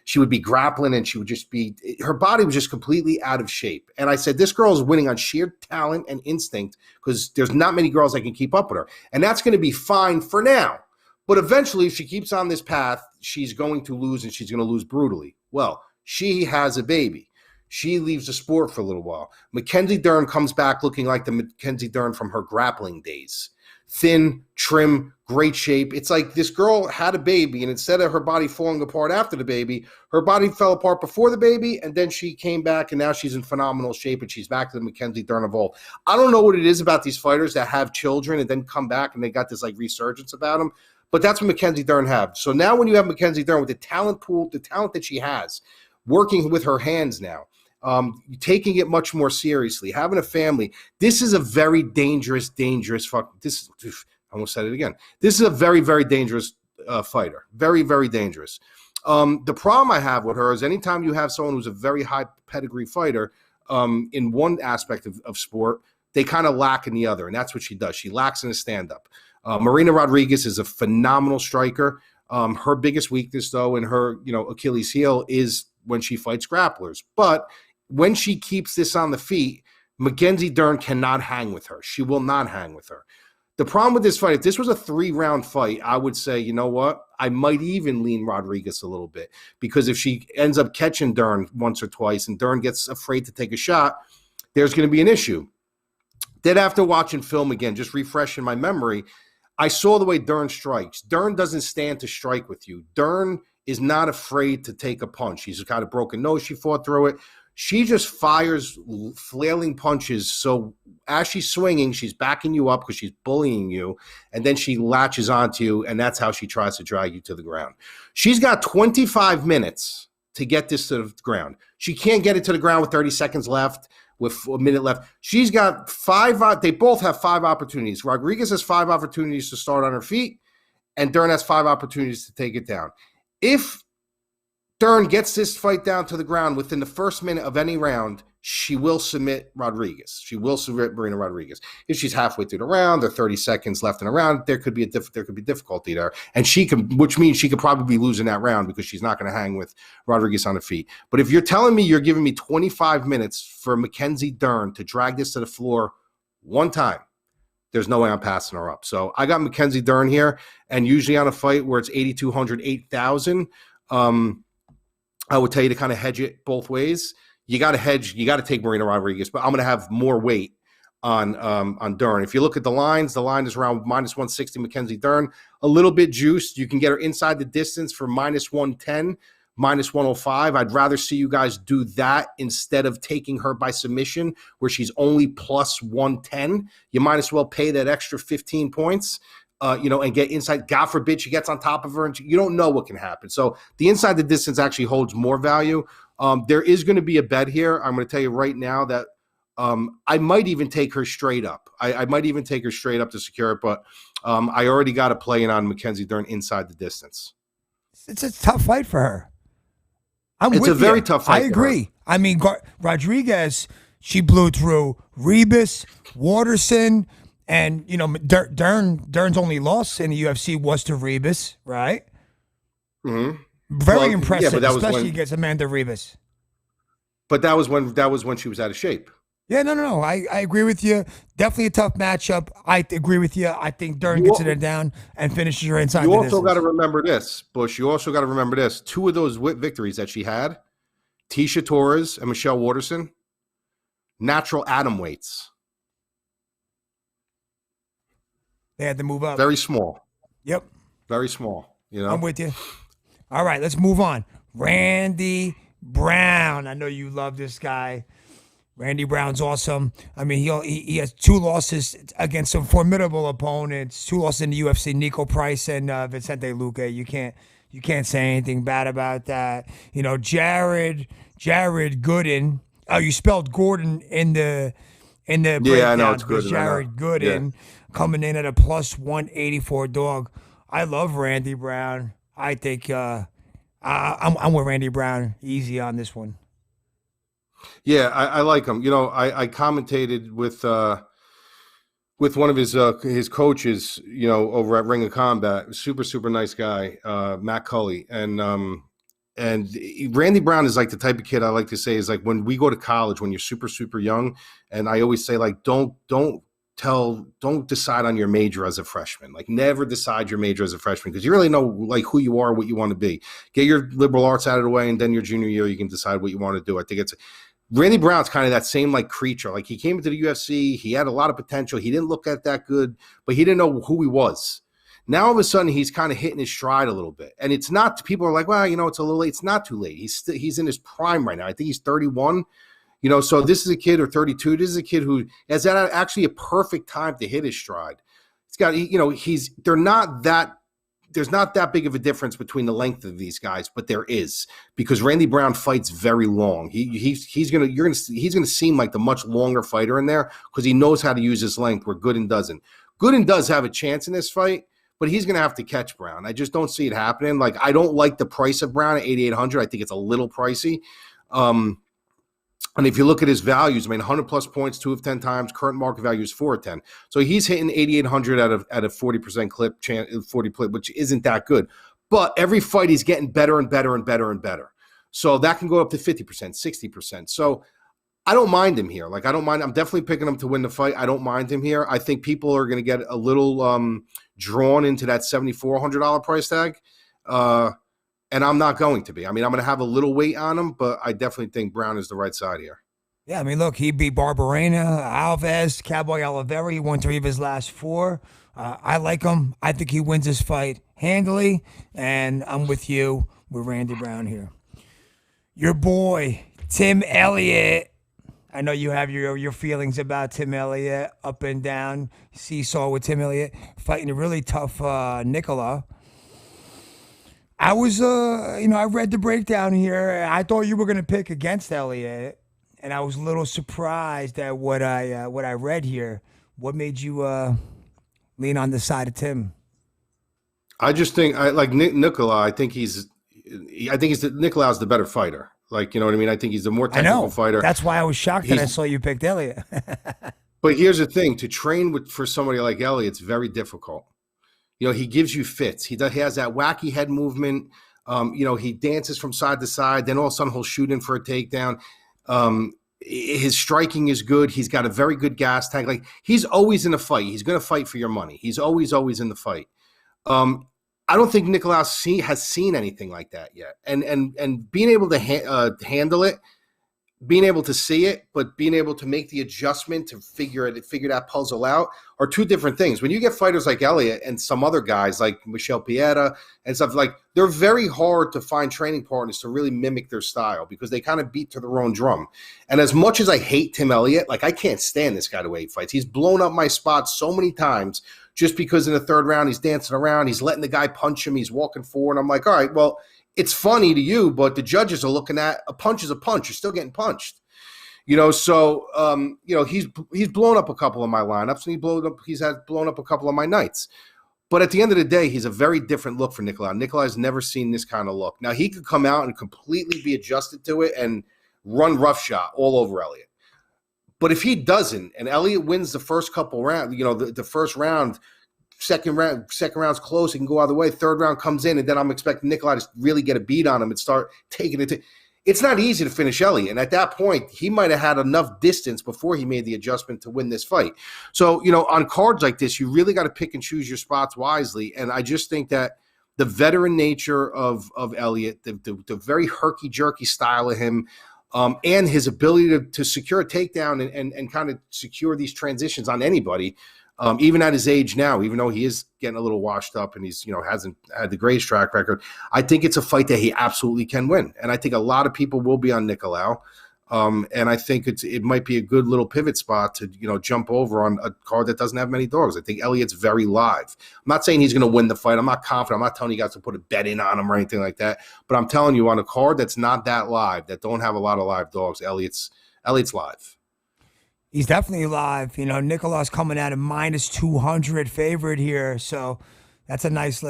She would be grappling, and she would just be – her body was just completely out of shape. And I said, this girl is winning on sheer talent and instinct because there's not many girls that can keep up with her. And that's going to be fine for now. But eventually, if she keeps on this path, she's going to lose, and she's going to lose brutally. Well, she has a baby. She leaves the sport for a little while. Mackenzie Dern comes back looking like the Mackenzie Dern from her grappling days. Thin, trim, great shape. It's like this girl had a baby, and instead of her body falling apart after the baby, her body fell apart before the baby, and then she came back, and now she's in phenomenal shape, and she's back to the Mackenzie Dern of old. I don't know what it is about these fighters that have children and then come back, and they got this like resurgence about them, but that's what Mackenzie Dern have. So now when you have Mackenzie Dern with the talent pool, the talent that she has, working with her hands now, taking it much more seriously, having a family. This is a very dangerous I almost said it again. This is a very, very dangerous fighter. Very, very dangerous. The problem I have with her is anytime you have someone who's a very high pedigree fighter in one aspect of sport, they kind of lack in the other, and that's what she does. She lacks in a stand-up. Marina Rodriguez is a phenomenal striker. Her biggest weakness, though, and her Achilles heel is when she fights grapplers. But when she keeps this on the feet, Mackenzie Dern cannot hang with her. She will not hang with her. The problem with this fight, if this was a 3-round fight, I would say, you know what? I might even lean Rodriguez a little bit, because if she ends up catching Dern once or twice and Dern gets afraid to take a shot, there's going to be an issue. Then after watching film again, just refreshing my memory, I saw the way Dern strikes. Dern doesn't stand to strike with you. Dern is not afraid to take a punch. She's got a broken nose. She fought through it. She just fires flailing punches. So as she's swinging, she's backing you up because she's bullying you. And then she latches onto you, and that's how she tries to drag you to the ground. She's got 25 minutes to get this to the ground. She can't get it to the ground with 30 seconds left, with a minute left. She's got 5. They both have 5 opportunities. Rodriguez has 5 opportunities to start on her feet, and Dern has 5 opportunities to take it down. If Dern gets this fight down to the ground within the first minute of any round, she will submit Rodriguez. She will submit Marina Rodriguez. If she's halfway through the round, or 30 seconds left in the round, there could be difficulty there, and which means she could probably be losing that round because she's not going to hang with Rodriguez on the feet. But if you're telling me you're giving me 25 minutes for Mackenzie Dern to drag this to the floor one time, there's no way I'm passing her up. So I got Mackenzie Dern here, and usually on a fight where it's 8,200, 8,000. I would tell you to kind of hedge it both ways. You got to hedge. You got to take Marina Rodriguez, but I'm going to have more weight on Dern. If you look at the lines, the line is around -160 Mackenzie Dern, a little bit juiced. You can get her inside the distance for -110, -105. I'd rather see you guys do that instead of taking her by submission where she's only +110. You might as well pay that extra 15 points. And get inside. God forbid she gets on top of her, and you don't know what can happen. So the inside the distance actually holds more value. There is going to be a bet here. I'm going to tell you right now that I might even take her straight up. I might even take her straight up to secure it, but I already got a play in on Mackenzie Dern inside the distance. It's a tough fight for her. It's a very tough fight I for her. agree. I mean, Rodriguez, she blew through Rebus, Waterson, and Dern's only loss in the UFC was to Rebus, right? Mm-hmm. Very impressive, but that was especially against Amanda Rebus. But that was when she was out of shape. Yeah, no. I agree with you. Definitely a tough matchup. I agree with you. I think Dern gets it down and finishes her inside. You also got to remember this, Bush. You also got to remember this. 2 of those victories that she had, Tisha Torres and Michelle Waterson, natural atom weights. They had to move up. Very small. Yep. Very small. I'm with you. All right, let's move on. Randy Brown. I know you love this guy. Randy Brown's awesome. I mean, he has 2 losses against some formidable opponents. 2 losses in the UFC: Nico Price and Vicente Luque. You can't say anything bad about that. Jared Gooden. Oh, you spelled Gordon in the breakdown. Yeah, I know it's Gooden. Jared Gooden coming in at a plus 184 dog. I love Randy Brown. I think I'm with Randy Brown easy on this one. Yeah, I like him. I commentated with one of his coaches, over at Ring of Combat. Super nice guy, Matt Cully, and Randy Brown is like the type of kid I like to say is like when we go to college when you're super young, and I always say like don't decide on your major as a freshman. Like never decide your major as a freshman because you really know like who you are, what you want to be. Get your liberal arts out of the way, and then your junior year you can decide what you want to do. I think Randy Brown's kind of that same like creature. Like he came into the UFC, he had a lot of potential. He didn't look at that good, but he didn't know who he was. Now all of a sudden he's kind of hitting his stride a little bit, and it's not. People are like, well, it's a little late. It's not too late. He's in his prime right now. I think he's 31. So this is a kid, or 32. This is a kid who has actually a perfect time to hit his stride. It's got, there's not that big of a difference between the length of these guys, but there is because Randy Brown fights very long. He's gonna seem like the much longer fighter in there because he knows how to use his length where Gooden doesn't. Gooden does have a chance in this fight, but he's gonna have to catch Brown. I just don't see it happening. Like I don't like the price of Brown at 8,800. I think it's a little pricey. And if you look at his values, 100 plus points, 2 of 10 times. Current market value is 4 of 10. So he's hitting 8,800 at a 40% clip, 40 clip, which isn't that good. But every fight he's getting better and better and better and better. So that can go up to 50%, 60%. So I don't mind him here. Like I don't mind. I'm definitely picking him to win the fight. I don't mind him here. I think people are going to get a little drawn into that $7,400 price tag. And I'm not going to be. I'm going to have a little weight on him, but I definitely think Brown is the right side here. Yeah, look, he beat Barberena, Alves, Cowboy Oliveira. He won 3 of his last 4. I like him. I think he wins this fight handily, and I'm with you with Randy Brown here. Your boy, Tim Elliott. I know you have your feelings about Tim Elliott, up and down, seesaw with Tim Elliott, fighting a really tough Nicola. I was, I read the breakdown here. I thought you were going to pick against Elliott, and I was a little surprised at what I read here. What made you lean on the side of Tim? I just think I like Nicola. I think Nicola's the better fighter. Like, you know what I mean? I think he's the more technical fighter. That's why I was shocked that I saw you picked Elliott. But here's the thing: to train for somebody like Elliott, it's very difficult. He gives you fits. He has that wacky head movement. He dances from side to side. Then all of a sudden he'll shoot in for a takedown. His striking is good. He's got a very good gas tank. Like he's always in a fight. He's going to fight for your money. He's always in the fight. I don't think Nicolas has seen anything like that yet. And being able to handle it, being able to see it, but being able to make the adjustment to figure that puzzle out are 2 different things. When you get fighters like Elliott and some other guys like Michel Pieta and stuff, like they're very hard to find training partners to really mimic their style because they kind of beat to their own drum. And as much as I hate Tim Elliott, like I can't stand this guy the way he fights. He's blown up my spot so many times just because in the 3rd round he's dancing around, he's letting the guy punch him, he's walking forward. I'm like, all right, well, it's funny to you, but the judges are looking at a punch is a punch. You're still getting punched. So he's blown up a couple of my lineups and he's blown up a couple of my nights. But at the end of the day, he's a very different look for Nicolau. Nicolau's never seen this kind of look. Now, he could come out and completely be adjusted to it and run roughshod all over Elliott. But if he doesn't, and Elliott wins the first couple rounds, the first round, second round's close, he can go either way. Third round comes in, and then I'm expecting Nicolau to really get a beat on him and start taking it. It's not easy to finish Elliott. And at that point, he might have had enough distance before he made the adjustment to win this fight. So, on cards like this, you really got to pick and choose your spots wisely. And I just think that the veteran nature of Elliott, the very herky-jerky style of him, and his ability to secure a takedown and kind of secure these transitions on anybody, even at his age now, even though he is getting a little washed up and he's hasn't had the greatest track record, I think it's a fight that he absolutely can win. And I think a lot of people will be on Nicolau. And I think it might be a good little pivot spot to jump over on a card that doesn't have many dogs. I think Elliott's very live. I'm not saying he's going to win the fight. I'm not confident. I'm not telling you guys to put a bet in on him or anything like that. But I'm telling you, on a card that's not that live, that don't have a lot of live dogs, Elliott's live. He's definitely live. Nicolau's coming out of -200 favorite here, so that's a nice.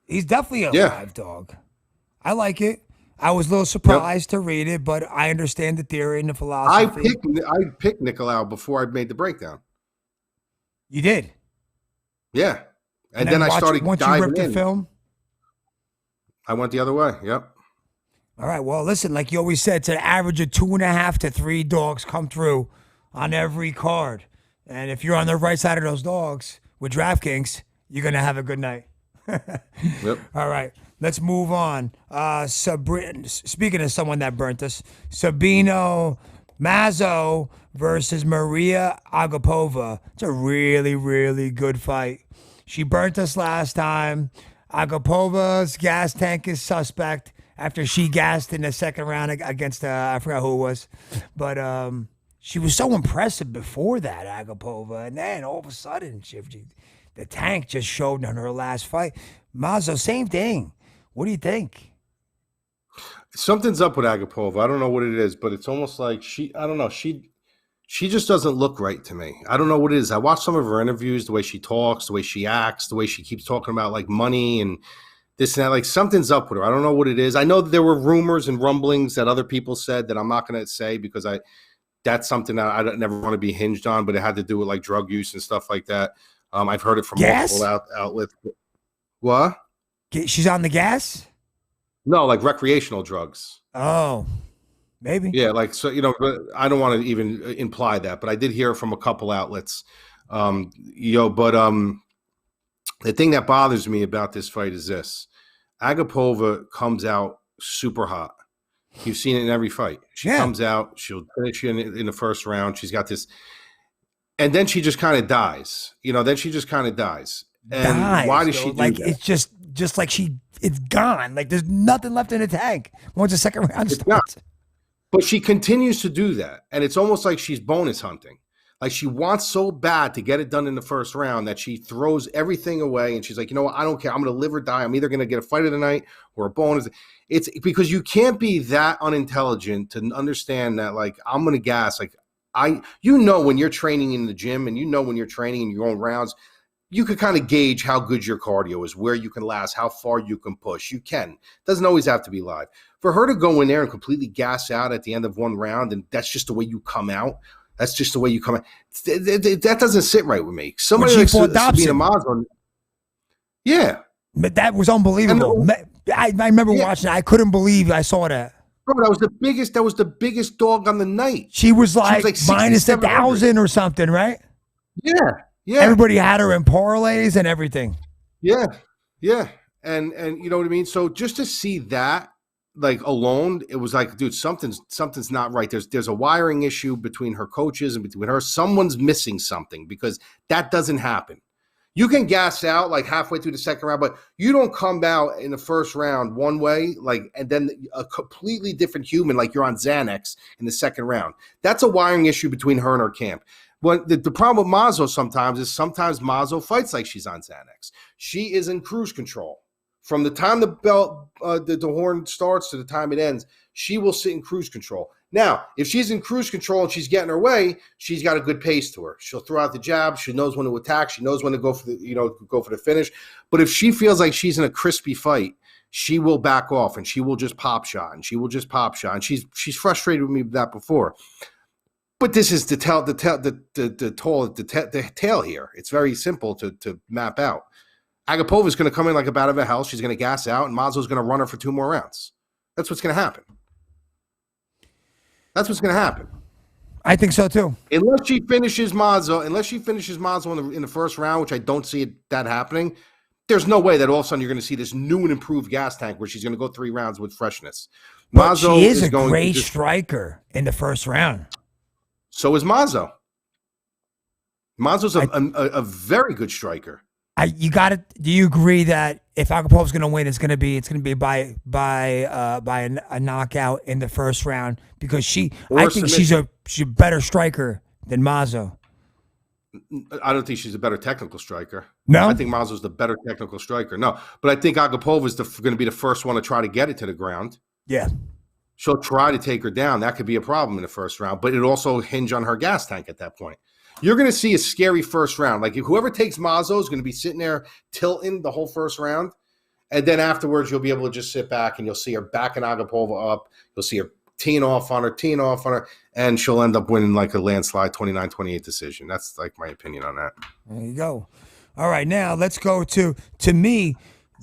He's definitely a live dog. I like it. I was a little surprised to read it, but I understand the theory and the philosophy. I picked Nicolau before I made the breakdown. You did? Yeah. And then I started once diving you ripped in. the film? I went the other way. Yep. All right. Well, listen, like you always said, it's an average of 2.5 to 3 dogs come through on every card. And if you're on the right side of those dogs with DraftKings, you're going to have a good night. Yep. All right. Let's move on. Speaking of someone that burnt us, Sabino Mazzo versus Maria Agupova. It's a really, really good fight. She burnt us last time. Agupova's gas tank is suspect after she gassed in the second round against, I forgot who it was. But she was so impressive before that, Agupova. And then all of a sudden, the tank just showed in her last fight. Mazzo, same thing. What do you think? Something's up with Agupova. I don't know what it is, but it's almost like she just doesn't look right to me. I don't know what it is. I watched some of her interviews, the way she talks, the way she acts, the way she keeps talking about like money and this and that. Like something's up with her. I don't know what it is. I know there were rumors and rumblings that other people said that I'm not going to say because that's something that I never want to be hinged on, but it had to do with like drug use and stuff like that. I've heard it from multiple outlets. What? She's on the gas? No, like recreational drugs. Oh, maybe. Yeah, like, so, I don't want to even imply that, but I did hear from a couple outlets. But the thing that bothers me about this fight is this. Agupova comes out super hot. You've seen it in every fight. She comes out, she'll finish you in the first round. She's got this, and then she just kind of dies. And why does she do that? It's just like it's gone. Like there's nothing left in the tank once the second round starts. But she continues to do that. And it's almost like she's bonus hunting. Like she wants so bad to get it done in the first round that she throws everything away. And she's like, you know what? I don't care. I'm going to live or die. I'm either going to get a fight of the night or a bonus. It's because you can't be that unintelligent to understand that, like, I'm going to gas. Like when you're training in the gym and when you're training in your own rounds, you could kind of gauge how good your cardio is, where you can last, how far you can push. You can. It doesn't always have to be live. For her to go in there and completely gas out at the end of one round, and that's just the way you come out. That's just the way you come out. That doesn't sit right with me. Somebody like Sabino Mazzo. Yeah. But that was unbelievable. I remember watching it. I couldn't believe I saw that. Bro, that was the biggest dog on the night. She was like minus 1,000 or something, right? Yeah. Yeah. Everybody had her in parlays and everything. Yeah. Yeah. And you know what I mean? So just to see that, like, alone, it was like, dude, something's not right. There's a wiring issue between her coaches and between her. Someone's missing something, because that doesn't happen. You can gas out like halfway through the second round, but you don't come out in the first round one way, like, and then a completely different human, like you're on Xanax in the second round. That's a wiring issue between her and her camp. But the problem with Mazzo sometimes Mazzo fights like she's on Xanax. She is in cruise control. From the time the horn starts to the time it ends, she will sit in cruise control. Now, if she's in cruise control and she's getting her way, she's got a good pace to her. She'll throw out the jab. She knows when to attack. She knows when to go for the finish. But if she feels like she's in a crispy fight, she will back off and she will just pop shot and she will just pop shot. And she's frustrated with me with that before. But this is the tail here. It's very simple to map out. Agupova is going to come in like a bat out of a house. She's going to gas out, and Mazzo's going to run her for 2 more rounds. That's what's going to happen. That's what's going to happen. I think so too. Unless she finishes Mazzo in the first round, which I don't see that happening, there's no way that all of a sudden you're going to see this new and improved gas tank where she's going to go 3 rounds with freshness. But she is a great striker in the first round. So is Mazzo. Mazzo's a very good striker. Do you agree that if Agupova's going to win, it's going to be by a knockout in the first round? Because I think she's a better striker than Mazzo. I don't think she's a better technical striker. No, I think Mazzo's the better technical striker. No, but I think Agupova is going to be the first one to try to get it to the ground. Yeah, she'll try to take her down. That could be a problem in the first round, but it also hinge on her gas tank at that point. You're going to see a scary first round. Like whoever takes Mazzo is going to be sitting there tilting the whole first round. And then afterwards, you'll be able to just sit back and you'll see her backing Agupova up. You'll see her teeing off on her, and she'll end up winning like a landslide 29-28 decision. That's like my opinion on that. There you go. All right, now let's go to me,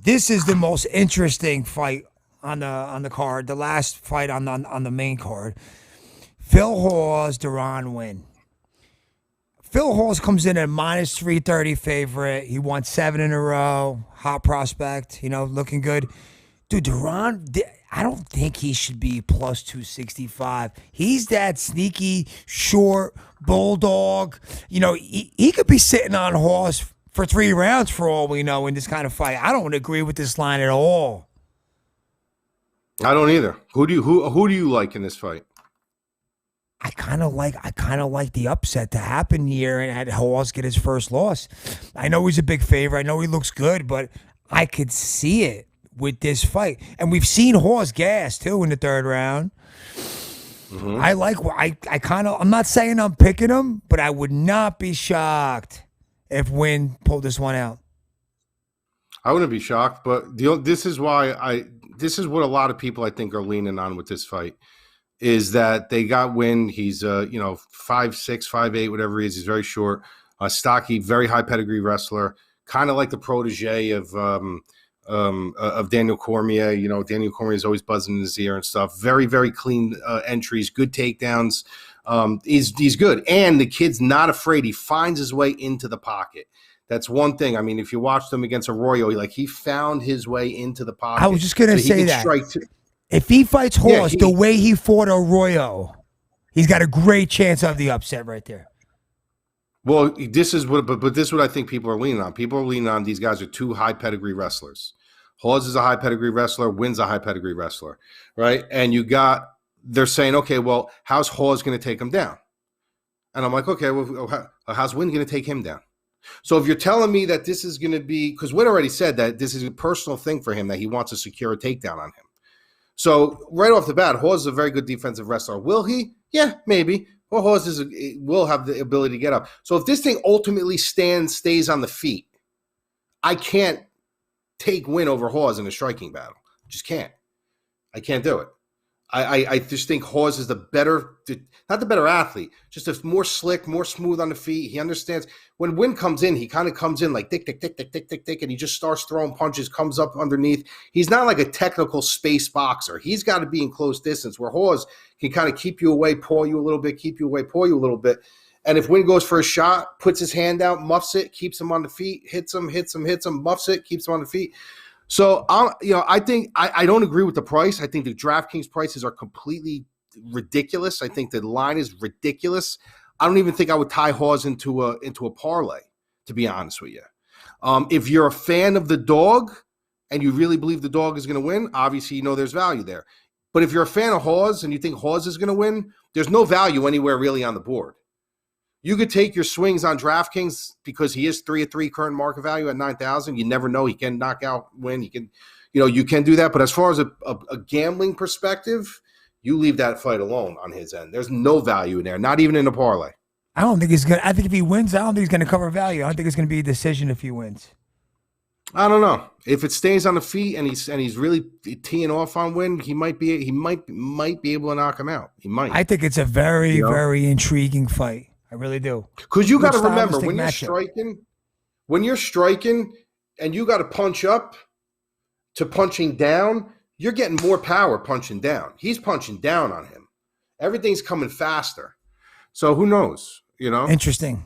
this is the most interesting fight on the card, the last fight on the main card. Phil Hawes, Duran win. Phil Hawes comes in at minus 330 favorite. He won 7 in a row. Hot prospect, looking good. Dude, Duran, I don't think he should be plus 265. He's that sneaky, short bulldog. He could be sitting on Hawes for 3 rounds for all we know in this kind of fight. I don't agree with this line at all. I don't either. Who do you like in this fight? I kind of like the upset to happen here and had Hawes get his first loss. I know he's a big favorite. I know he looks good, but I could see it with this fight. And we've seen Hawes gas too in the 3rd round. Mm-hmm. I'm not saying I'm picking him, but I would not be shocked if Wynn pulled this one out. I wouldn't be shocked, but this is what a lot of people I think are leaning on with this fight. Is that they got Wynn. He's 5'6", 5'8", whatever he is. He's very short, stocky, very high pedigree wrestler, kind of like the protege of Daniel Cormier. Daniel Cormier is always buzzing in his ear and stuff. Very, very clean entries, good takedowns. He's good, and the kid's not afraid. He finds his way into the pocket. That's one thing. I mean, if you watched him against Arroyo, he found his way into the pocket. I was just gonna say that. If he fights Hawes the way he fought Arroyo, he's got a great chance of the upset right there. Well, this is what I think people are leaning on. People are leaning on these guys are 2 high pedigree wrestlers. Hawes is a high pedigree wrestler. Wynn's a high pedigree wrestler, right? And they're saying, okay, well, how's Hawes going to take him down? And I'm like, okay, well, how's Wynn going to take him down? So if you're telling me that this is going to be, because Wynn already said that this is a personal thing for him, that he wants to secure a takedown on him. So right off the bat, Hawes is a very good defensive wrestler. Will he? Yeah, maybe. Well, Hawes will have the ability to get up. So if this thing ultimately stays on the feet, I can't take Wynn over Hawes in a striking battle. Just can't. I can't do it. I just think Hawes is not the better athlete, just a more slick, more smooth on the feet. He understands when Wynn comes in, he kind of comes in like tick, tick, tick, tick, tick, tick, tick, and he just starts throwing punches, comes up underneath. He's not like a technical space boxer. He's got to be in close distance where Hawes can kind of keep you away, pull you a little bit, keep you away, pull you a little bit. And if Wynn goes for a shot, puts his hand out, muffs it, keeps him on the feet, hits him, muffs it, keeps him on the feet. So, I think I don't agree with the price. I think the DraftKings prices are completely ridiculous. I think the line is ridiculous. I don't even think I would tie Hawes into a parlay, to be honest with you. If you're a fan of the dog and you really believe the dog is going to win, obviously there's value there. But if you're a fan of Hawes and you think Hawes is going to win, there's no value anywhere really on the board. You could take your swings on DraftKings because he is 3-3 current market value at 9,000. You never know. He can knock out Wynn. He can, you can do that. But as far as a gambling perspective, You leave that fight alone on his end. There's no value in there, not even in a parlay. I don't think he's gonna. I think if he wins, I don't think he's gonna cover value. I don't think it's gonna be a decision if he wins. I don't know if it stays on the feet and he's really teeing off on win. He might be able to knock him out. He might. I think it's a very very intriguing fight. I really do. Because you got to remember stylistic when you're striking, and you got to punch up to punching down. You're getting more power punching down. He's punching down on him. Everything's coming faster. So who knows? You know. Interesting.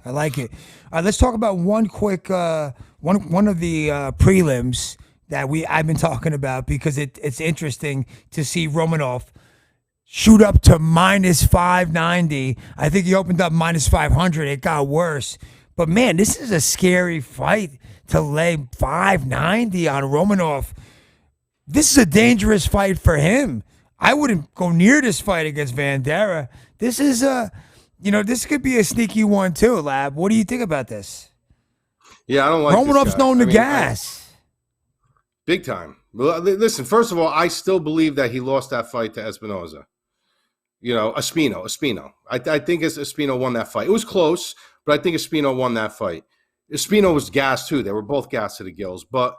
I like it. Let's talk about one quick one of the prelims that I've been talking about because it's interesting to see Romanov shoot up to minus 590. I think he opened up minus 500. It got worse. But man, this is a scary fight to lay 590 on Romanov. This is a dangerous fight for him. I wouldn't go near this fight against Vanderaa. This is this could be a sneaky one too, Lab. What do you think about this? Yeah, I don't like Romanov's known to gas. Big time. Well, listen, first of all, I still believe that he lost that fight to Espinoza. Espino. I think Espino won that fight. It was close, but I think Espino won that fight. Espino was gassed too. They were both gassed to the gills. But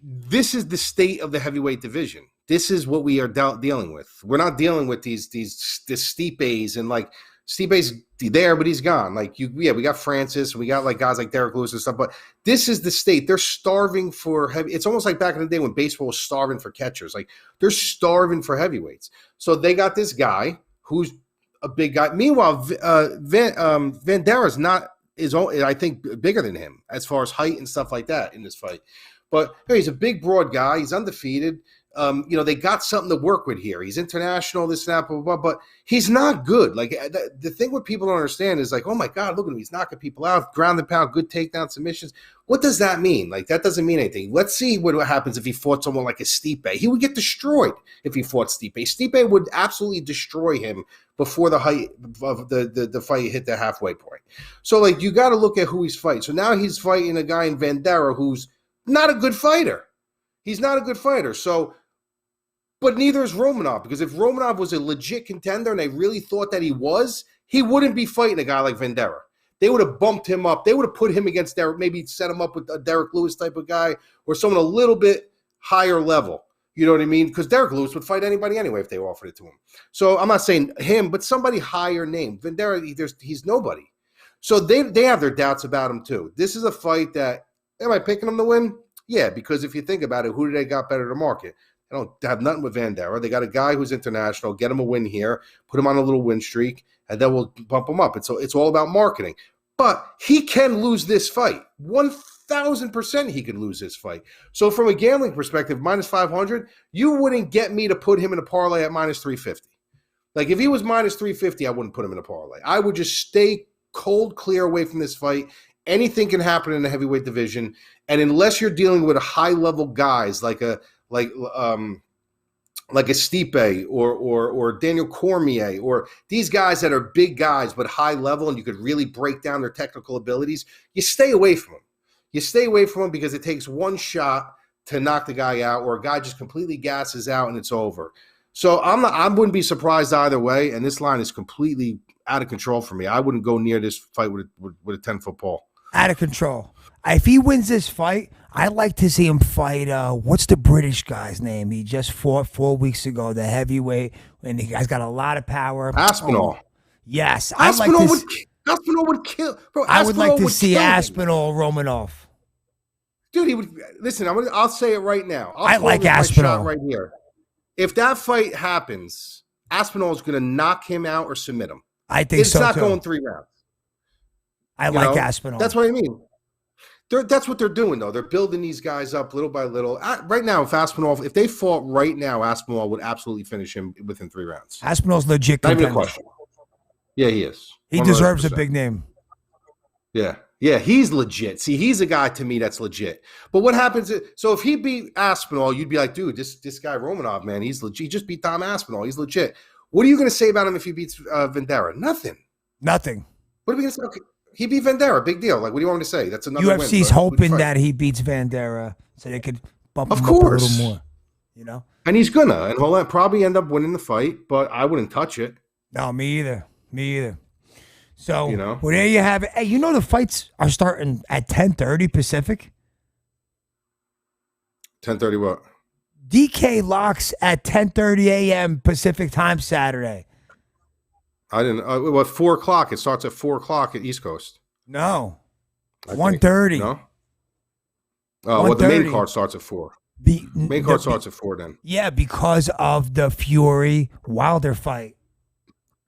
this is the state of the heavyweight division. This is what we are dealing with. We're not dealing with these Stipes and like Stipe's there, but he's gone. Like we got Francis, and we got like guys like Derek Lewis and stuff. But this is the state. They're starving for heavy. It's almost like back in the day when baseball was starving for catchers. Like they're starving for heavyweights. So they got this guy who's a big guy. Meanwhile, Vanderaa is I think bigger than him as far as height and stuff like that in this fight. But hey, he's a big, broad guy. He's undefeated. They got something to work with here. He's international, this and that, blah, blah, blah, but he's not good. Like the thing what people don't understand is like, oh my God, look at him. He's knocking people out, ground and pound, good takedown submissions. What does that mean? Like that doesn't mean anything. Let's see what happens if he fought someone like a Stipe. He would get destroyed if he fought Stipe. Stipe would absolutely destroy him before the height of the fight hit the halfway point. So like you got to look at who he's fighting. So now he's fighting a guy in Vanderaa who's not a good fighter. He's not a good fighter. So, but neither is Romanov, because if Romanov was a legit contender and they really thought that he wouldn't be fighting a guy like Vanderaa. They would have bumped him up. They would have put him against Derek, maybe set him up with a Derek Lewis type of guy or someone a little bit higher level. You know what I mean? Because Derek Lewis would fight anybody anyway if they offered it to him. So I'm not saying him, but somebody higher name. Vanderaa, he's nobody. So they have their doubts about him too. This is a fight that, am I picking him to win? Yeah, because if you think about it, who do they got better to market? They don't have nothing with Vanderaa. They got a guy who's international, get him a win here, put him on a little win streak, and then we'll bump him up. It's all about marketing. But he can lose this fight. 1,000% he can lose this fight. So from a gambling perspective, minus 500, you wouldn't get me to put him in a parlay at minus 350. Like if he was minus 350, I wouldn't put him in a parlay. I would just stay cold clear away from this fight. Anything can happen in the heavyweight division. And unless you're dealing with high-level guys like a Stipe or Daniel Cormier or these guys that are big guys but high level and you could really break down their technical abilities, you stay away from them. You stay away from them because it takes one shot to knock the guy out, or a guy just completely gasses out and it's over. So I wouldn't be surprised either way, and this line is completely out of control for me. I wouldn't go near this fight with a 10-foot pole. Out of control. If he wins this fight, I'd like to see him fight, what's the British guy's name? He just fought 4 weeks ago, the heavyweight, and the guy's got a lot of power. Aspinall. Yes. Aspinall would kill. Bro, I would like to see Aspinall Romanov. Dude, he would. Listen, I'll say it right now. I like Aspinall. Right here. If that fight happens, Aspinall is going to knock him out or submit him. I think so, too. It's not going 3 rounds. I like Aspinall. That's what I mean. That's what they're doing, though. They're building these guys up little by little. Right now, if they fought right now, Aspinall would absolutely finish him within 3 rounds. Aspinall's legit contender. Not even a question. Yeah, he is. He 100%. Deserves a big name. Yeah, he's legit. See, he's a guy to me that's legit. But what happens so if he beat Aspinall, you'd be like, dude, this guy Romanov, man, he's legit. He just beat Tom Aspinall. He's legit. What are you going to say about him if he beats Vanderaa? Nothing. What are we going to say? Okay. He beat Vanderaa, big deal. Like, what do you want me to say? That's another UFC's win, hoping that he beats Vanderaa so they could bump him up a little more. you know? And he's gonna, and he'll probably end up winning the fight, but I wouldn't touch it. No, me either. Me either. So, You know? well, there you have it. Hey, you know the fights are starting at 10:30 Pacific? 10:30 what? DK locks at 10:30 a.m. Pacific time Saturday. I didn't. What 4 o'clock? It starts at 4 o'clock at East Coast. No, I 1:30. think. No. Oh, well, the main 1:30. card starts at 4. The Main card starts at 4 then. Yeah, because of the Fury Wilder fight.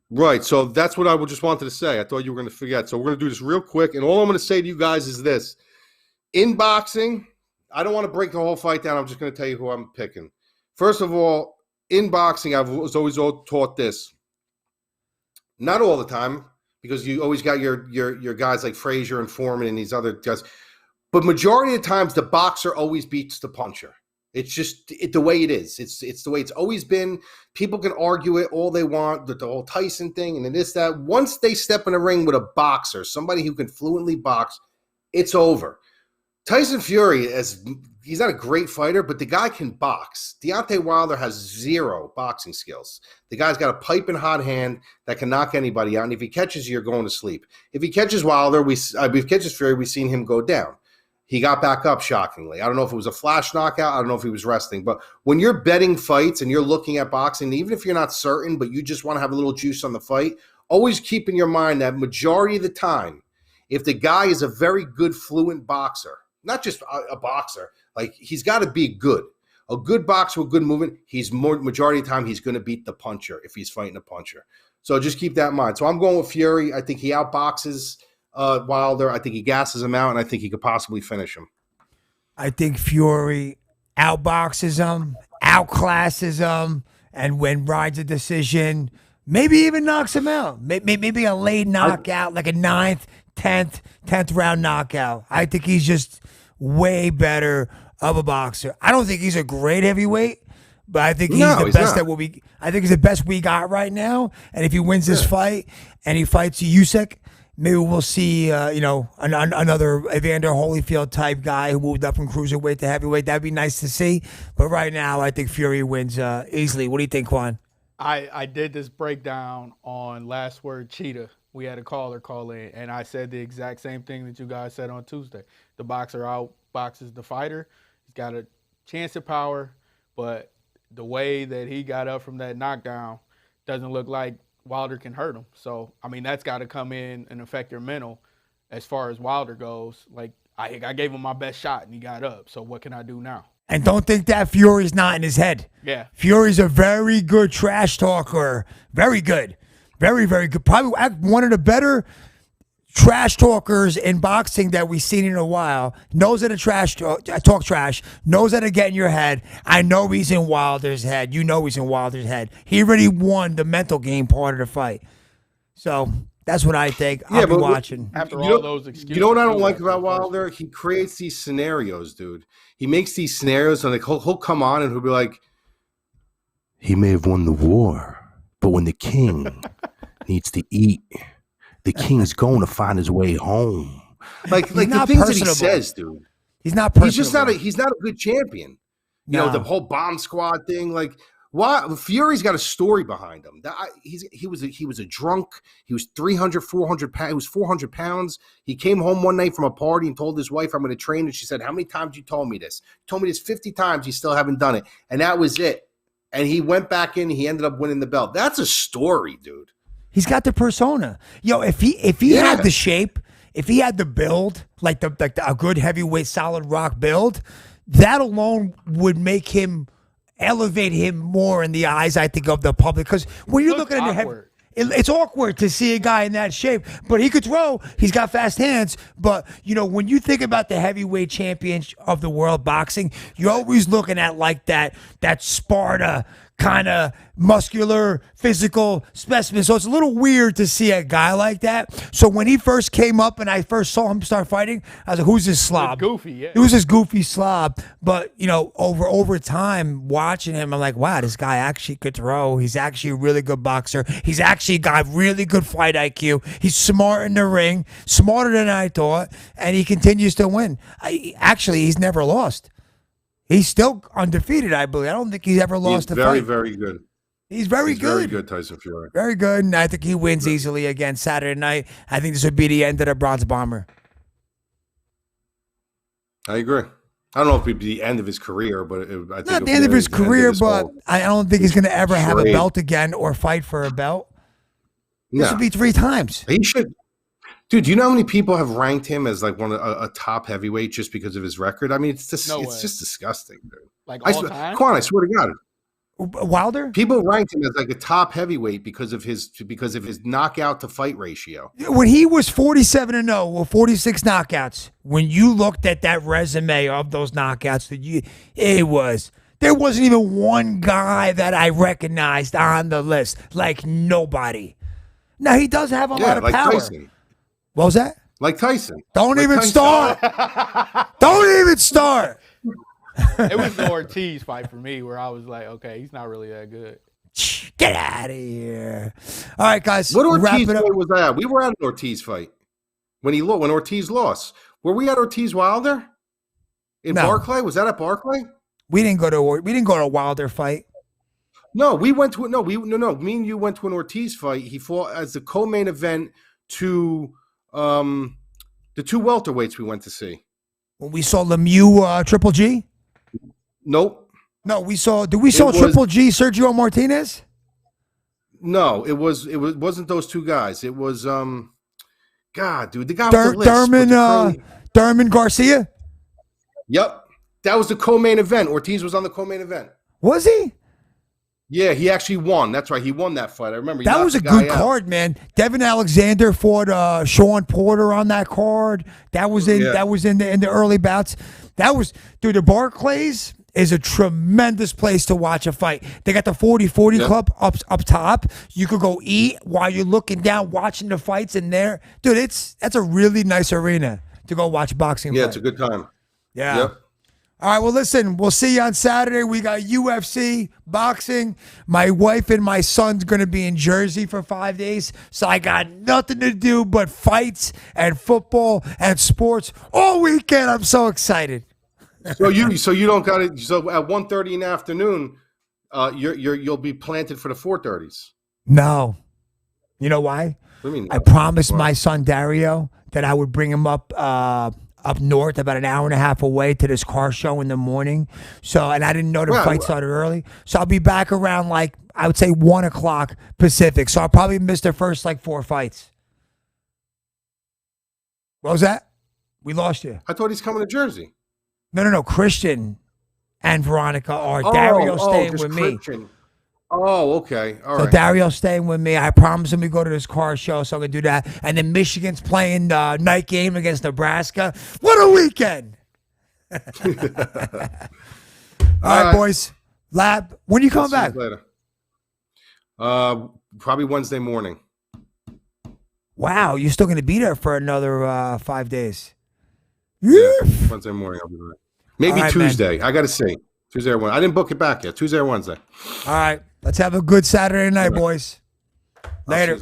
Right. So that's what I just wanted to say. I thought you were going to forget. So we're going to do this real quick. And all I'm going to say to you guys is this. In boxing, I don't want to break the whole fight down. I'm just going to tell you who I'm picking. First of all, in boxing, I was always taught this. Not all the time, because you always got your guys like Frazier and Foreman and these other guys. But majority of the times, the boxer always beats the puncher. It's just the way it is. It's the way it's always been. People can argue it all they want, the whole Tyson thing and this, that. Once they step in a ring with a boxer, somebody who can fluently box, it's over. Tyson Fury, he's not a great fighter, but the guy can box. Deontay Wilder has zero boxing skills. The guy's got a piping hot hand that can knock anybody out, and if he catches you, you're going to sleep. If he catches Wilder, if he catches Fury, we've seen him go down. He got back up, shockingly. I don't know if it was a flash knockout. I don't know if he was resting. But when you're betting fights and you're looking at boxing, even if you're not certain, but you just want to have a little juice on the fight, always keep in your mind that majority of the time, if the guy is a very good, fluent boxer, not just a boxer, like he's got to be good. A good boxer with good movement, majority of the time, he's going to beat the puncher if he's fighting a puncher. So just keep that in mind. So I'm going with Fury. I think he outboxes Wilder. I think he gasses him out, and I think he could possibly finish him. I think Fury outboxes him, outclasses him, and when rides a decision, maybe even knocks him out. Maybe a late knockout, like a 9th, 10th round knockout. I think he's just way better of a boxer. I don't think he's a great heavyweight, but I think he's the best I think he's the best we got right now. And if he wins this fight and he fights Usyk, maybe we'll see, another Evander Holyfield type guy who moved up from cruiserweight to heavyweight. That'd be nice to see. But right now, I think Fury wins easily. What do you think, Quan? I did this breakdown on Last Word Cheetah. We had a caller call in, and I said the exact same thing that you guys said on Tuesday. The boxer outboxes the fighter. He's got a chance at power, but the way that he got up from that knockdown doesn't look like Wilder can hurt him. So, I mean, that's got to come in and affect your mental as far as Wilder goes. Like, I gave him my best shot, and he got up. So what can I do now? And don't think that Fury's not in his head. Yeah. Fury's a very good trash talker. Very good. Very, very good. Probably one of the better trash talkers in boxing that we've seen in a while. Knows how to talk trash. Knows how to get in your head. I know he's in Wilder's head. You know he's in Wilder's head. He already won the mental game part of the fight. So that's what I think. I'll be watching. After all those excuses. You know what I don't like about Wilder? He creates these scenarios, dude. He makes these scenarios, and like he'll come on and he'll be like, he may have won the war, but when the king needs to eat, the king's going to find his way home. Like the things that he says, dude. He's not personable. He's just not a good champion. You know, the whole bomb squad thing. Like, why? Fury's got a story behind him. He was a drunk. He was 300, 400 pounds. He was 400 pounds. He came home one night from a party and told his wife, I'm going to train. And she said, how many times you told me this? You told me this 50 times. You still haven't done it. And that was it. And he went back in. He ended up winning the belt. That's a story, dude. He's got the persona. Yo, if he had the shape, if he had the build, like a good heavyweight solid rock build, that alone would make him elevate him more in the eyes, I think, of the public. Because when you're looking at the it's awkward to see a guy in that shape, but he could throw. He's got fast hands. But, when you think about the heavyweight champion of the world boxing, you're always looking at like that Sparta kind of muscular, physical specimen. So it's a little weird to see a guy like that. So when he first came up and I first saw him start fighting, I was like, who's this slob? Goofy, yeah. It was this goofy slob. But, over time, watching him, I'm like, wow, this guy actually could throw. He's actually a really good boxer. He's actually got really good fight IQ. He's smart in the ring, smarter than I thought, and he continues to win. He's never lost. He's still undefeated, I believe. I don't think he's ever He's lost a very, fight. very good. He's very good. Very good, Tyson Fury. Very good, and I think he wins easily again Saturday night. I think this would be the end of the Bronze Bomber. I agree. I don't know if it'd be the end of his career, but I think Not the end of his career, but I don't think he's going to ever have a charade. belt again or fight for a belt. This No. would be 3 times. He should. Dude, do you know how many people have ranked him as like a top heavyweight just because of his record? I mean, it's just disgusting, dude. Like I all swear, time? Quan, I swear to God, Wilder? people ranked him as like a top heavyweight because of his knockout to fight ratio. When he was 47-0 with 46 knockouts, when you looked at that resume of those knockouts, there wasn't even one guy that I recognized on the list. Like nobody. Now he does have a lot of like power. Tyson. What was that? Like Tyson. Don't Like even Tyson. start. Don't even start. It was the Ortiz fight for me where I was like, okay, he's not really that good. Get out of here. All right, guys. What wrap Ortiz it up. fight was that? We were at an Ortiz fight when Ortiz lost. Were we at Ortiz Wilder in No. Barclay? Was that at Barclay? We didn't go to a Wilder fight. No, we went to no. Me and you went to an Ortiz fight. He fought as the co-main event to the 2 welterweights we went to see. When we saw Lemieux Triple G. Nope. No, we saw Triple G Sergio Martinez? No, it wasn't those 2 guys. It was God, dude, the guy with the list. Derman Garcia? Yep. That was the co-main event. Ortiz was on the co-main event. Was he? Yeah, he actually won. That's right. He won that fight. I remember. He That knocked was a the guy good out. card, man. Devin Alexander fought Sean Porter on that card. That was in the early bouts. The Barclays is a tremendous place to watch a fight. They got the 40-40 club up top. You could go eat while you're looking down, watching the fights in there. Dude, that's a really nice arena to go watch boxing. Yeah, fight. it's a good time. Yeah. Yep. All right, well, listen, we'll see you on Saturday. We got UFC, boxing. My wife and my son's going to be in Jersey for 5 days, so I got nothing to do but fights and football and sports all weekend. I'm so excited. So you don't got it. So at 1:30 in the afternoon, you'll be planted for the 4:30s. No. You know why? What do you mean? I promised my son Dario that I would bring him up north, about an hour and a half away, to this car show in the morning. So, and I didn't know the fight started early. So I'll be back around, like, I would say 1 o'clock Pacific. So I'll probably miss the first 4 fights. What was that? We lost you. I thought he's coming to Jersey. No. Christian and Veronica are. Dario staying just with Christian. me. Oh, okay. All right. So Dario's staying with me. I promised him we go to this car show, so I'm going to do that. And then Michigan's playing the night game against Nebraska. What a weekend. All right, boys. Lab, when are you coming back? See you later. Probably Wednesday morning. Wow, you're still going to be there for another 5 days. Yeah, Wednesday morning I'll be there. Maybe All right, Tuesday. I got to see. Tuesday or Wednesday. I didn't book it back yet. Tuesday or Wednesday. All right, let's have a good Saturday night, boys. Later.